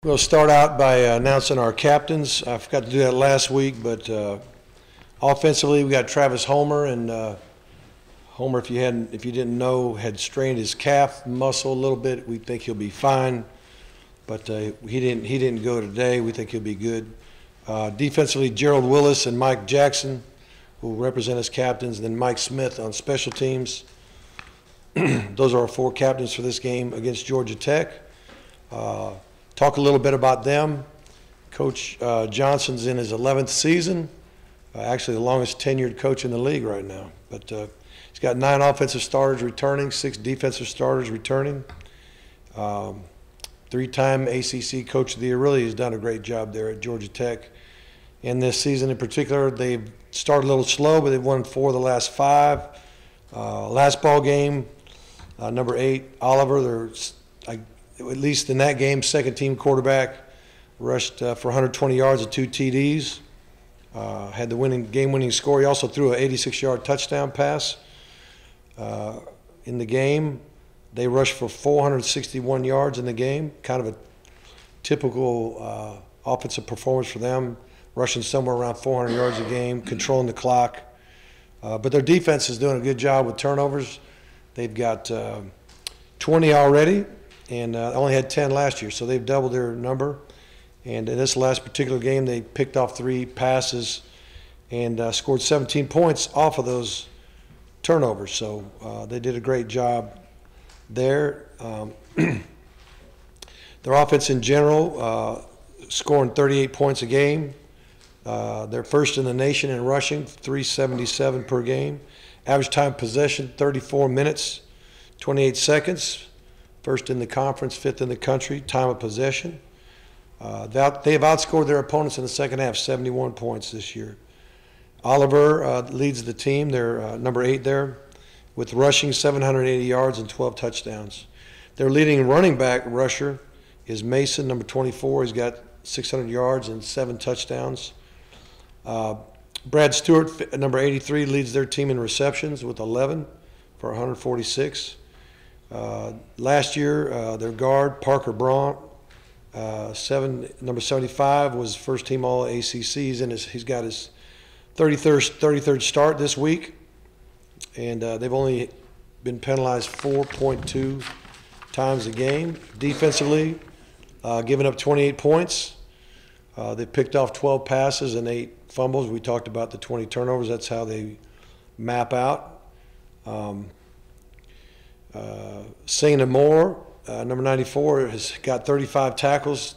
We'll start out by announcing our captains. I forgot to do that last week, but offensively we got Travis Homer, and Homer, if you didn't know, had strained his calf muscle a little bit. We think he'll be fine, but he didn't go today. We think he'll be good. Defensively, Gerald Willis and Mike Jackson will represent as captains, and then Mike Smith on special teams. Those are our four captains for this game against Georgia Tech. Talk a little bit about them. Coach Johnson's in his 11th season, actually the longest tenured coach in the league right now. But he's got 9 offensive starters returning, 6 defensive starters returning. 3-time ACC Coach of the Year. Really has done a great job there at Georgia Tech. And this season in particular, they've started a little slow, but they've won 4 of the last 5. Last ball game, number 8, Oliver, at least in that game, second-team quarterback, rushed for 120 yards and 2 TDs, had the game-winning score. He also threw an 86-yard touchdown pass in the game. They rushed for 461 yards in the game, kind of a typical offensive performance for them, rushing somewhere around 400 yards a game, controlling the clock. But their defense is doing a good job with turnovers. They've got 20 already, and only had 10 last year, so they've doubled their number. And in this last particular game, they picked off 3 passes and scored 17 points off of those turnovers. So they did a great job there. Their offense in general, scoring 38 points a game. They're first in the nation in rushing, 377 per game. Average time of possession, 34 minutes, 28 seconds. First in the conference, 5th in the country, time of possession. They have outscored their opponents in the second half, 71 points this year. Oliver leads the team. They're number 8 there, with rushing 780 yards and 12 touchdowns. Their leading running back rusher is Mason, number 24. He's got 600 yards and 7 touchdowns. Brad Stewart, number 83, leads their team in receptions with 11 for 146. Last year, their guard, Parker Braun, number 75, was first-team All-ACC. He's got his 33rd start this week, and they've only been penalized 4.2 times a game. Defensively, giving up 28 points. They picked off 12 passes and 8 fumbles. We talked about the 20 turnovers. That's how they map out. Singing Moore, number 94, has got 35 tackles,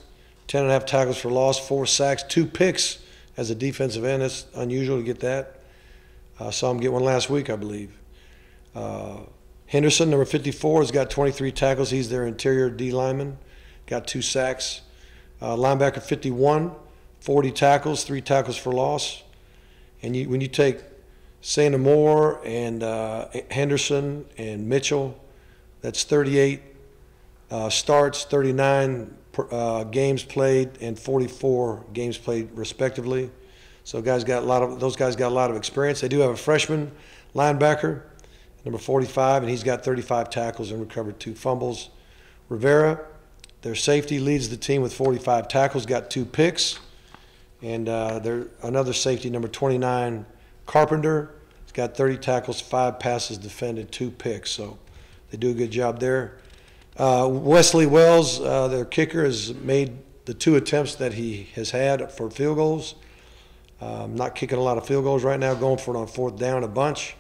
10.5 tackles for loss, 4 sacks, 2 picks as a defensive end. That's unusual to get that. I saw him get one last week, I believe. Henderson, number 54, has got 23 tackles. He's their interior D lineman, got 2 sacks. Linebacker 51, 40 tackles, 3 tackles for loss. And when you take Singing Moore and Henderson and Mitchell, that's 38 starts, 39 games played, and 44 games played respectively. So those guys got a lot of experience. They do have a freshman linebacker, number 45, and he's got 35 tackles and recovered 2 fumbles. Rivera, their safety, leads the team with 45 tackles, got 2 picks. And another safety, number 29, Carpenter, has got 30 tackles, 5 passes defended, 2 picks. So they do a good job there. Wesley Wells, their kicker, has made the 2 attempts that he has had for field goals. Not kicking a lot of field goals right now, going for it on 4th down a bunch.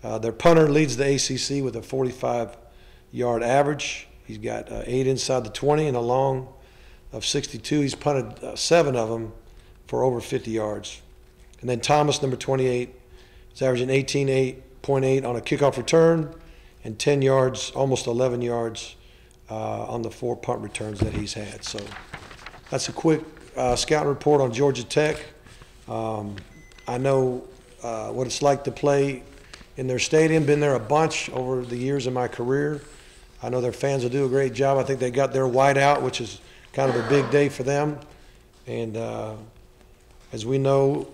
Their punter leads the ACC with a 45-yard average. He's got 8 inside the 20 and a long of 62. He's punted 7 of them for over 50 yards. And then Thomas, number 28, is averaging 18.8 on a kickoff return and 10 yards, almost 11 yards on the 4 punt returns that he's had. So that's a quick scouting report on Georgia Tech. I know what it's like to play in their stadium. Been there a bunch over the years of my career. I know their fans will do a great job. I think they got their white out, which is kind of a big day for them. And as we know,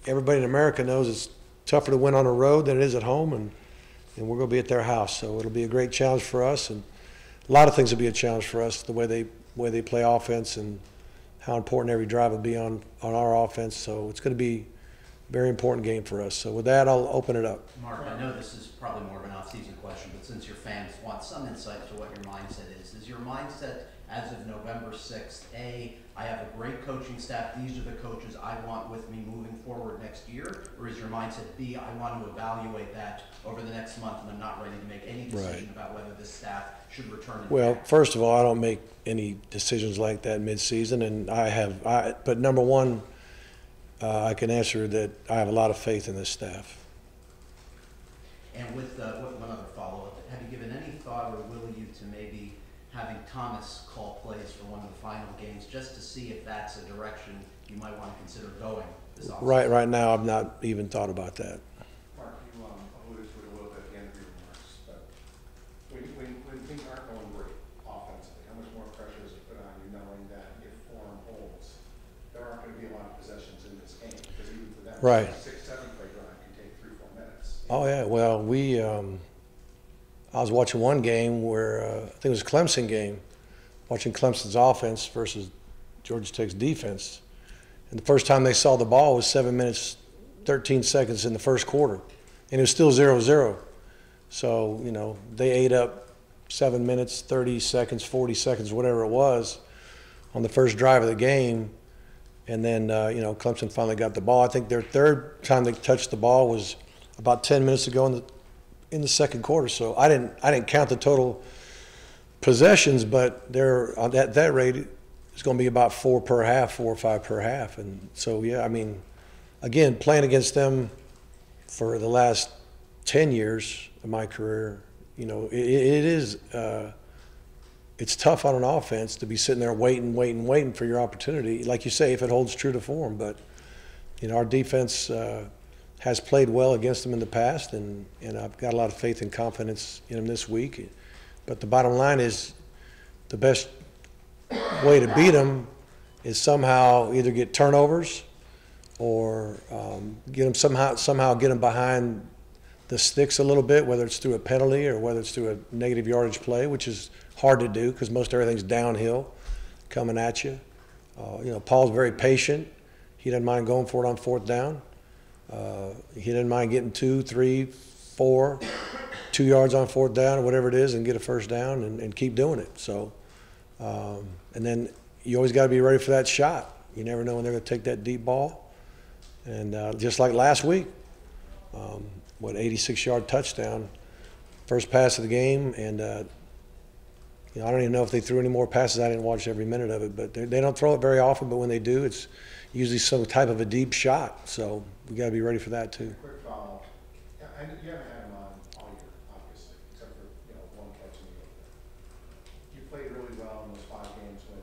everybody in America knows it's tougher to win on the road than it is at home, and we're going to be at their house. So it'll be a great challenge for us, and a lot of things will be a challenge for us, the way they way they play offense and how important every drive will be on our offense. So it's going to be a very important game for us. So with that, I'll open it up. Mark, I know this is probably more of an off-season question, but since your fans want some insight to what your mindset is your mindset as of November 6th, A, I have a great coaching staff, these are the coaches I want with me moving forward next year, or is your mindset, B, I want to evaluate that over the next month and I'm not ready to make any decision about whether this staff should return? Well, first of all, I don't make any decisions like that mid-season, and but number one, I can answer that I have a lot of faith in this staff. And with one other follow-up, have you given any thought or will you to maybe having Thomas call plays for one of the final games just to see if that's a direction you might want to consider going this offseason? Right now, I've not even thought about that. Mark, you alluded to it a little bit at the end of your remarks, but when things aren't going great offensively, how much more pressure is it put on you knowing that if form holds, there aren't going to be a lot of possessions in this game? Because even for them, right. 6-7 play drive can take 3-4 minutes. Oh yeah, well I was watching one game where I think it was a Clemson game, watching Clemson's offense versus Georgia Tech's defense. And the first time they saw the ball was 7 minutes, 13 seconds in the first quarter. And it was still 0-0. So, you know, they ate up 7 minutes, 30 seconds, 40 seconds, whatever it was, on the first drive of the game. And then, you know, Clemson finally got the ball. I think their third time they touched the ball was about 10 minutes ago in the second quarter. So I didn't count the total possessions, but they're at that rate, it's going to be about 4 or 5 per half. And so, yeah, I mean, again, playing against them for the last 10 years of my career, you know, it's tough on an offense to be sitting there waiting for your opportunity. Like you say, if it holds true to form. But, you know, our defense has played well against them in the past, and I've got a lot of faith and confidence in them this week. But the bottom line is the best way to beat them is somehow either get turnovers or get them somehow get them behind the sticks a little bit, whether it's through a penalty or whether it's through a negative yardage play, which is hard to do because most everything's downhill coming at you. You know, Paul's very patient. He doesn't mind going for it on fourth down. He didn't mind getting 2, 3, 4, 2 yards on fourth down or whatever it is and get a first down and keep doing it. So, and then you always got to be ready for that shot. You never know when they're going to take that deep ball. And just like last week, 86-yard touchdown, first pass of the game. And, you know, I don't even know if they threw any more passes. I didn't watch every minute of it, but they don't throw it very often. But when they do, it's usually some type of a deep shot. So we got to be ready for that too. Quick follow-up. You haven't had him on all year, obviously, except for, you know, one catch in the opener. You played really well in those 5 games when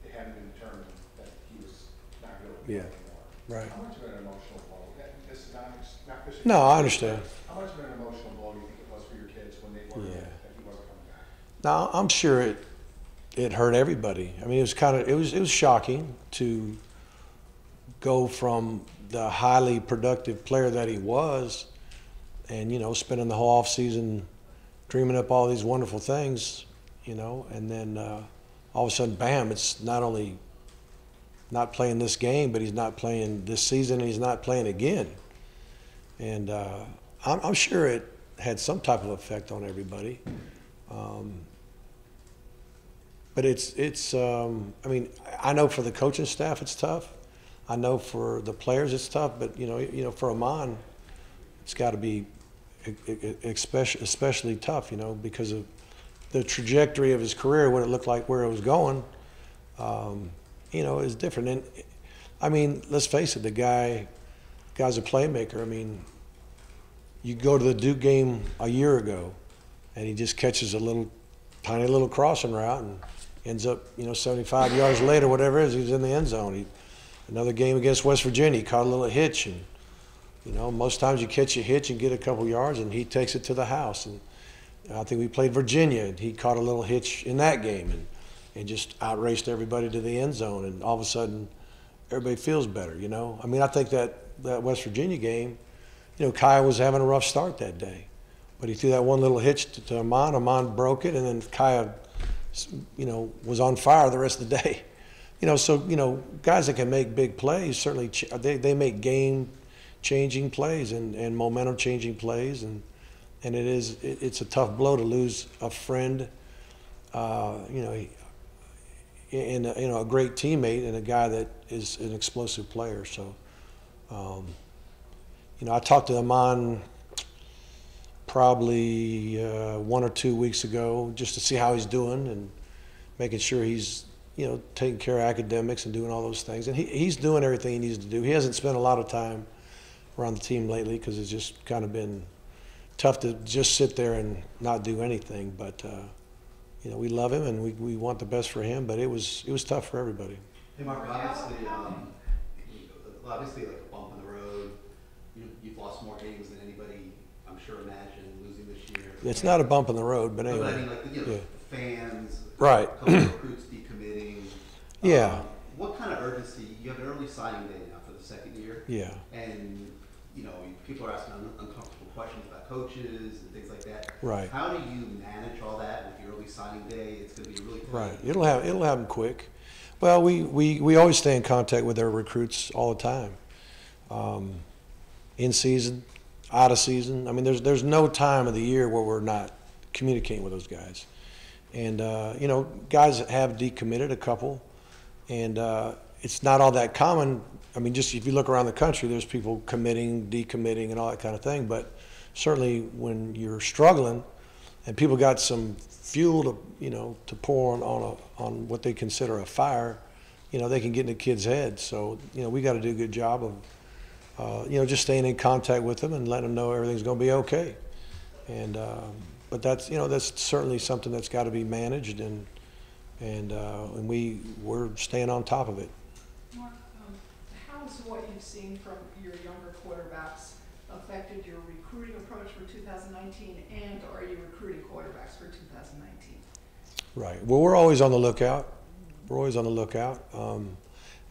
it hadn't been determined that he was not going to play anymore. Right. How much of an emotional blow? This is not fishing. No, I understand. How much of an emotional blow do you think it was for your kids when they learned that he wasn't coming back? Now I'm sure it hurt everybody. I mean, it was shocking to go from the highly productive player that he was and, you know, spending the whole off season dreaming up all these wonderful things, you know, and then all of a sudden, bam, it's not only not playing this game, but he's not playing this season and he's not playing again. And I'm sure it had some type of effect on everybody. But I mean, I know for the coaching staff it's tough. I know for the players it's tough, but you know, for Amon, it's got to be especially tough, you know, because of the trajectory of his career, what it looked like, where it was going. You know, is different. And I mean, let's face it, the guy's a playmaker. I mean, you go to the Duke game a year ago, and he just catches a tiny little crossing route and ends up, you know, 75 yards later, whatever it is, he's in the end zone. Another game against West Virginia, he caught a little hitch, and you know, most times you catch a hitch and get a couple yards, and he takes it to the house. And I think we played Virginia, and he caught a little hitch in that game, and just outraced everybody to the end zone, and all of a sudden, everybody feels better, you know. I mean, I think that West Virginia game, you know, Kai was having a rough start that day, but he threw that one little hitch to Amon. Amon broke it, and then Kai was on fire the rest of the day. So guys that can make big plays certainly they make game-changing plays and momentum-changing plays, and it's a tough blow to lose a friend, and a great teammate and a guy that is an explosive player. So, I talked to Amon probably 1 or 2 weeks ago just to see how he's doing and making sure he's taking care of academics and doing all those things. And he's doing everything he needs to do. He hasn't spent a lot of time around the team lately because it's just kind of been tough to just sit there and not do anything. But we love him and we want the best for him. But it was tough for everybody. Hey, Mark, obviously like a bump in the road. You've lost more games than anybody, I'm sure, imagined losing this year. It's not a bump in the road, but anyway. But I mean, like, fans, right. A couple of recruits decommitting. Yeah. What kind of urgency? You have an early signing day now for the second year. Yeah. And people are asking uncomfortable questions about coaches and things like that. Right. How do you manage all that with your early signing day? It's going to be really quick. Right. It'll happen quick. Well, we always stay in contact with our recruits all the time, in season, out of season. I mean, there's no time of the year where we're not communicating with those guys. And guys have decommitted a couple, and it's not all that common. I mean, just if you look around the country, there's people committing, decommitting, and all that kind of thing. But certainly when you're struggling, and people got some fuel to pour on what they consider a fire, they can get in the kids' heads. So we got to do a good job of just staying in contact with them and letting them know everything's going to be okay. And but that's certainly something that's got to be managed, and we're staying on top of it. Mark, how has what you've seen from your younger quarterbacks affected your recruiting approach for 2019, and are you recruiting quarterbacks for 2019? Right. Well, we're always on the lookout. We're always on the lookout.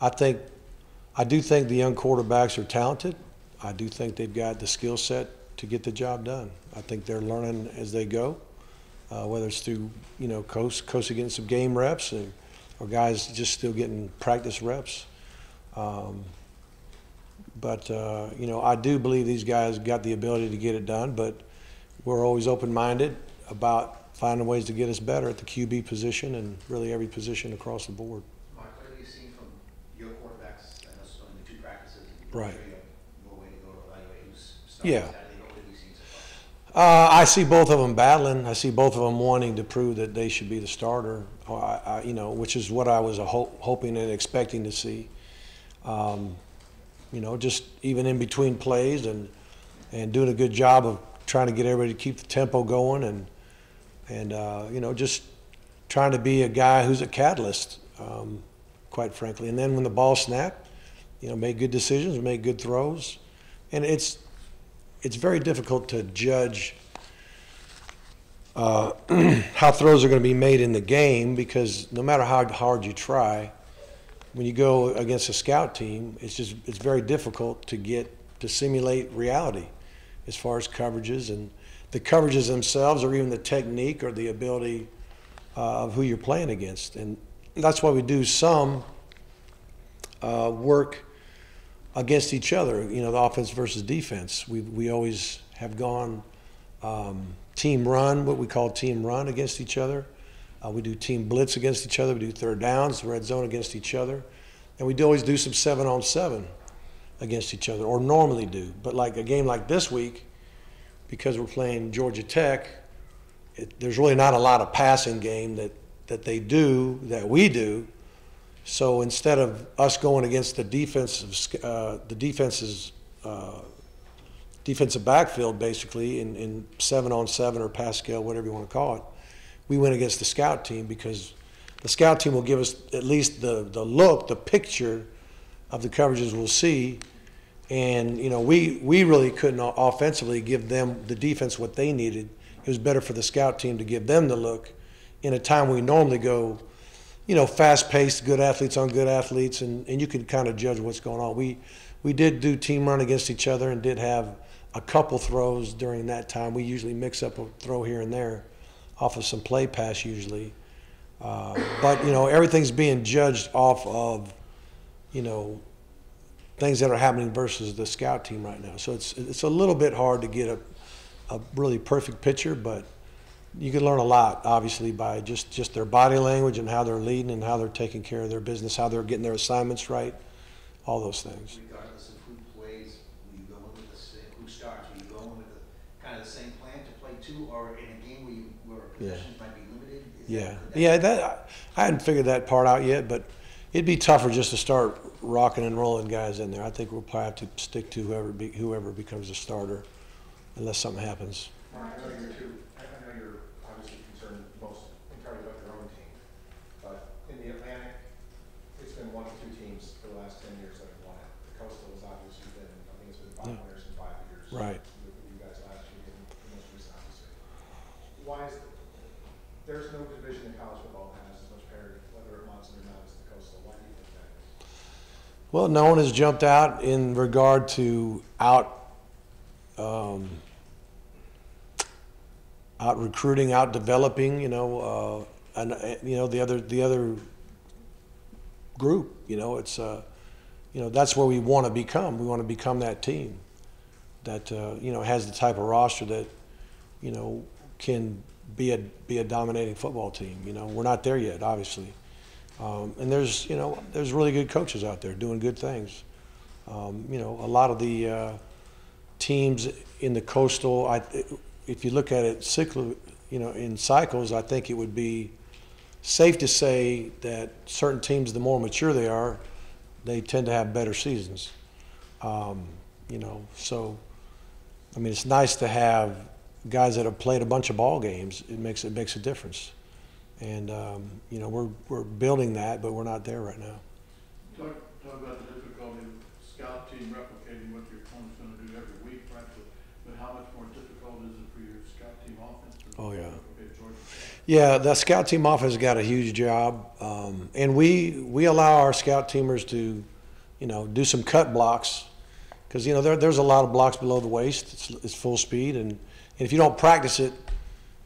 I do think the young quarterbacks are talented. I do think they've got the skill set to get the job done. I think they're learning as they go, whether it's through coach getting some game reps, or guys just still getting practice reps. But I do believe these guys got the ability to get it done. But we're always open-minded about finding ways to get us better at the QB position and really every position across the board. Mark, what have you seen from your quarterbacks in the 2 practices? Right. More way to go to evaluate who's starting. Yeah. What have you seen so far? I see both of them battling. I see both of them wanting to prove that they should be the starter, which is what I was hoping and expecting to see. Just even in between plays and doing a good job of trying to get everybody to keep the tempo going and just trying to be a guy who's a catalyst, quite frankly. And then when the ball snapped, make good decisions, make good throws. And it's very difficult to judge how throws are going to be made in the game, because no matter how hard you try, when you go against a scout team, it's very difficult to simulate reality as far as coverages and the coverages themselves, or even the technique or the ability of who you're playing against. And that's why we do some work against each other, the offense versus defense. We always have gone team run, what we call team run, against each other. We do team blitz against each other. We do third downs, red zone against each other. And we always do some 7-on-7 against each other, or normally do. But like a game like this week, because we're playing Georgia Tech, there's really not a lot of passing game that they do, that we do. So instead of us going against the defensive backfield, basically, in 7-on-7 or pass scale, whatever you want to call it, we went against the scout team, because the scout team will give us at least the look, the picture of the coverages we'll see. And, we really couldn't offensively give them, the defense, what they needed. It was better for the scout team to give them the look in a time we normally go, fast-paced, good athletes on good athletes, and you can kind of judge what's going on. We did do team run against each other and did have a couple throws during that time. We usually mix up a throw here and there off of some play pass usually. But, you know, everything's being judged off of, you know, things that are happening versus the scout team right now. So it's a little bit hard to get a really perfect picture, but you can learn a lot, obviously, by just their body language and how they're leading and how they're taking care of their business, how they're getting their assignments right, all those things. Regardless of who plays, will you go in with the same, who starts, will you go in with the, kind of the same plan to play two, or in a game where possessions might be limited? I hadn't figured that part out yet, but it'd be tougher just to start rocking and rolling guys in there. I think we'll probably have to stick to whoever becomes a starter, unless something happens. Mark, I know you're obviously concerned most entirely about your own team, but in the Atlantic, it's been one of two teams for the last 10 years that have won it. The Coastal has obviously been, I think it's been 5 winners in 5 years. Right. With you guys last year, and the most recent, obviously. Why is, there's no division in college football that has as much parity, whether it Monson or not, as the Coastal. Why do you think that is? Well, no one has jumped out in regard to out recruiting, out developing, and the other group. It's that's where we want to become. We want to become that team that has the type of roster that can be a dominating football team. We're not there yet, obviously. And there's really good coaches out there doing good things. A lot of the teams in the Coastal, if you look at it in cycles, I think it would be safe to say that certain teams, the more mature they are, they tend to have better seasons. So it's nice to have guys that have played a bunch of ball games. It makes a difference. And we're building that, but we're not there right now. Talk about the difficulty of scout team replicating what your opponent's going to do every week, right? But how much more difficult is it for your scout team offense to replicate Georgia? Yeah, the scout team offense has got a huge job, and we allow our scout teamers to, do some cut blocks, because there's a lot of blocks below the waist. It's full speed, and if you don't practice it,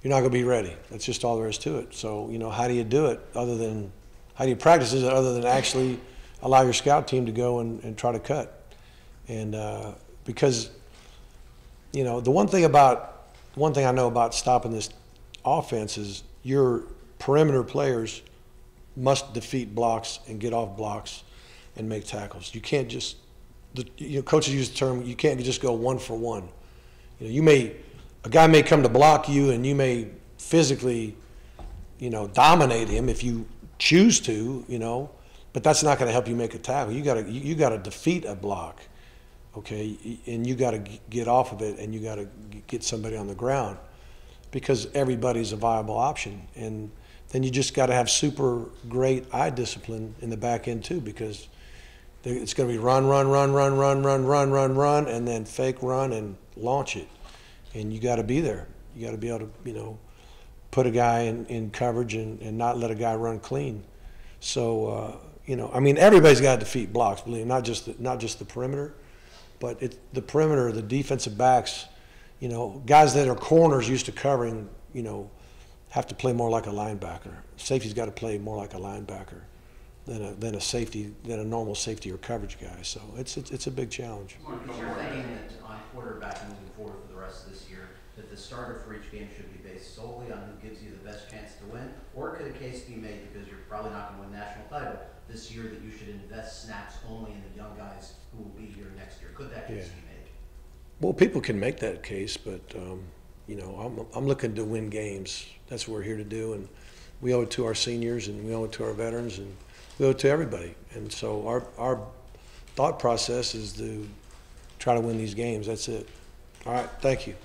you're not going to be ready. That's just all there is to it. So, how do you do it how do you practice it other than actually allow your scout team to go and try to cut? And because, the one thing I know about stopping this offense is your perimeter players must defeat blocks and get off blocks and make tackles. You can't just, coaches use the term, you can't just go 1 for 1. A guy may come to block you, and you may physically, dominate him if you choose to, but that's not going to help you make a tackle. You got to defeat a block, okay, and you got to get off of it, and you got to get somebody on the ground, because everybody's a viable option. And then you just got to have super great eye discipline in the back end too, because it's going to be run, and then fake run and launch it. And you got to be there. You got to be able to, put a guy in coverage and not let a guy run clean. So, everybody's got to defeat blocks, believe me, not just the perimeter, but the perimeter, the defensive backs, guys that are corners used to covering, have to play more like a linebacker. Safety's got to play more like a linebacker than a normal safety or coverage guy. So it's a big challenge. Is your thinking that on quarterback moving forward for the rest of this year, that the starter for each game should be based solely on who gives you the best chance to win? Or could a case be made, because you're probably not going to win national title this year, that you should invest snaps only in the young guys who will be here next year? Could that case be made? Well, people can make that case, but I'm looking to win games. That's what we're here to do, and we owe it to our seniors, and we owe it to our veterans, and we owe it to everybody. And so our thought process is to try to win these games. That's it. All right, thank you.